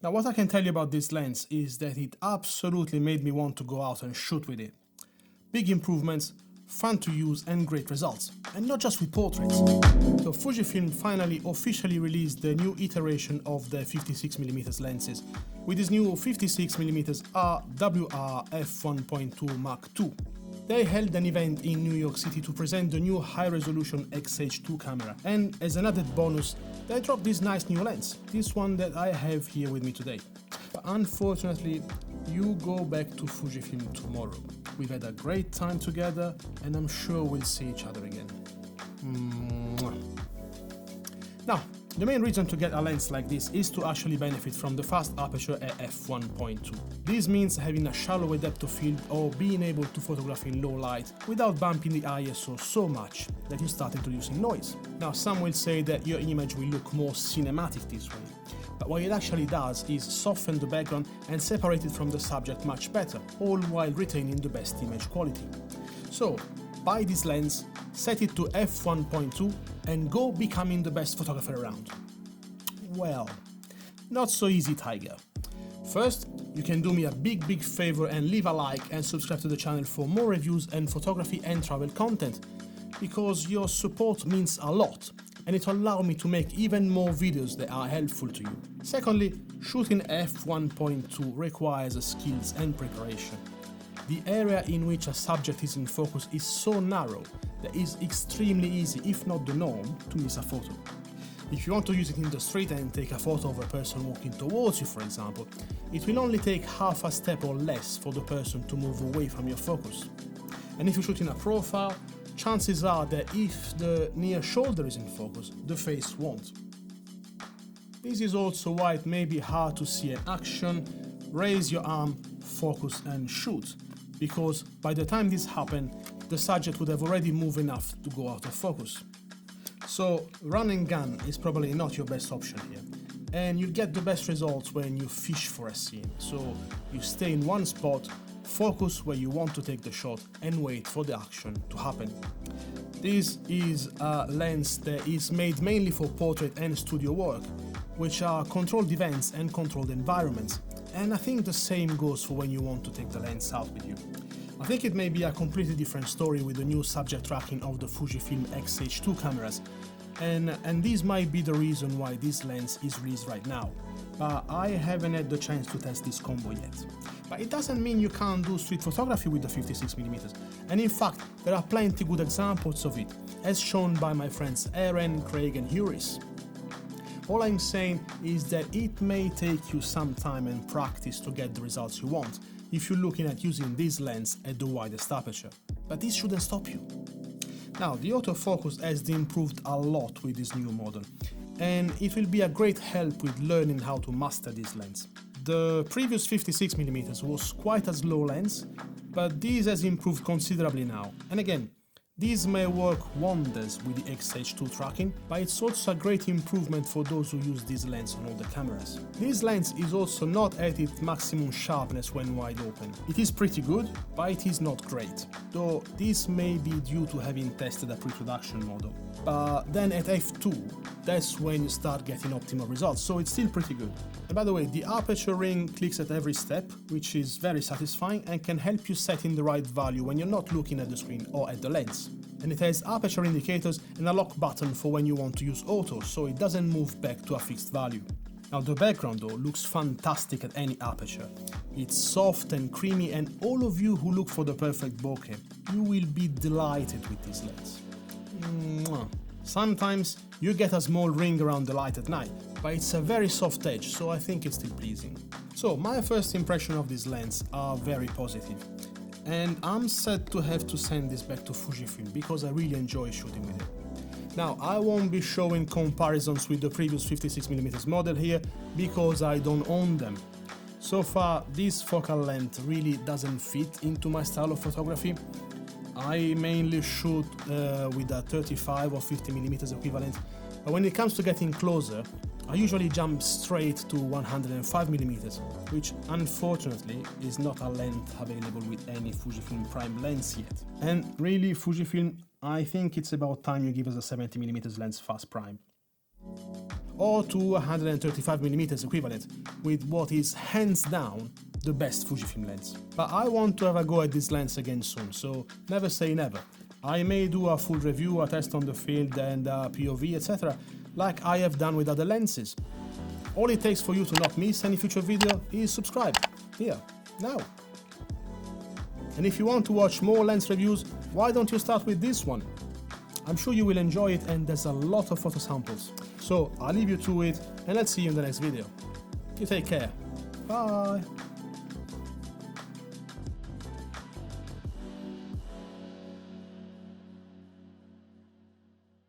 Now, what I can tell you about this lens is that it absolutely made me want to go out and shoot with it. Big improvements, fun to use and great results, and not just with portraits. So Fujifilm finally officially released the new iteration of the 56mm lenses with this new 56mm RWR f1.2 Mark II. They held an event in New York City to present the new high-resolution XH2 camera, and as an added bonus, they dropped this nice new lens, this one that I have here with me today. But unfortunately, you go back to Fujifilm tomorrow. We've had a great time together, and I'm sure we'll see each other again. Mwah. Now, the main reason to get a lens like this is to actually benefit from the fast aperture at f1.2. This means having a shallower depth of field or being able to photograph in low light without bumping the ISO so much that you start introducing noise. Now, some will say that your image will look more cinematic this way, but what it actually does is soften the background and separate it from the subject much better, all while retaining the best image quality. So, buy this lens, set it to f1.2 and go becoming the best photographer around. Well, not so easy, Tiger. First, you can do me a big favor and leave a like and subscribe to the channel for more reviews and photography and travel content, because your support means a lot and it will allow me to make even more videos that are helpful to you. Secondly, shooting f1.2 requires skills and preparation. The area in which a subject is in focus is so narrow that it is extremely easy, if not the norm, to miss a photo. If you want to use it in the street and take a photo of a person walking towards you, for example, it will only take half a step or less for the person to move away from your focus. And if you're shooting a profile, chances are that if the near shoulder is in focus, the face won't. This is also why it may be hard to see an action, raise your arm, focus and shoot, because by the time this happened, the subject would have already moved enough to go out of focus. So run and gun is probably not your best option here, and you get the best results when you fish for a scene. So you stay in one spot, focus where you want to take the shot and wait for the action to happen. This is a lens that is made mainly for portrait and studio work, which are controlled events and controlled environments, and I think the same goes for when you want to take the lens out with you. I think it may be a completely different story with the new subject tracking of the Fujifilm XH2 cameras, and this might be the reason why this lens is released right now, but I haven't had the chance to test this combo yet. But it doesn't mean you can't do street photography with the 56mm, and in fact there are plenty good examples of it, as shown by my friends Aaron, Craig and Huris. All I'm saying is that it may take you some time and practice to get the results you want if you're looking at using this lens at the widest aperture, but this shouldn't stop you. Now, the autofocus has improved a lot with this new model, and it will be a great help with learning how to master this lens. The previous 56mm was quite a slow lens, but this has improved considerably now, and again, these may work wonders with the XH2 tracking, but it's also a great improvement for those who use this lens on all the cameras. This lens is also not at its maximum sharpness when wide open. It is pretty good, but it is not great, though this may be due to having tested a pre-production model. But then at f2, that's when you start getting optimal results, so it's still pretty good. And by the way, the aperture ring clicks at every step, which is very satisfying and can help you set in the right value when you're not looking at the screen or at the lens. And it has aperture indicators and a lock button for when you want to use auto, so it doesn't move back to a fixed value. Now the background though looks fantastic at any aperture. It's soft and creamy, and all of you who look for the perfect bokeh, you will be delighted with this lens. Mwah. Sometimes you get a small ring around the light at night, but it's a very soft edge, so I think it's still pleasing. So my first impression of this lens are very positive, and I'm sad to have to send this back to Fujifilm because I really enjoy shooting with it. Now, I won't be showing comparisons with the previous 56mm model here because I don't own them. So far, this focal length really doesn't fit into my style of photography. I mainly shoot with a 35 or 50mm equivalent, but when it comes to getting closer, I usually jump straight to 105mm, which unfortunately is not a length available with any Fujifilm Prime lens yet. And really, Fujifilm, I think it's about time you give us a 70mm lens fast prime. or to 135mm equivalent, with what is hands down the best Fujifilm lens. But I want to have a go at this lens again soon, so never say never. I may do a full review, a test on the field and a POV, etc., like I have done with other lenses. All it takes for you to not miss any future video is subscribe, here, now. And if you want to watch more lens reviews, why don't you start with this one? I'm sure you will enjoy it and there's a lot of photo samples. So I'll leave you to it and let's see you in the next video. You take care. Bye.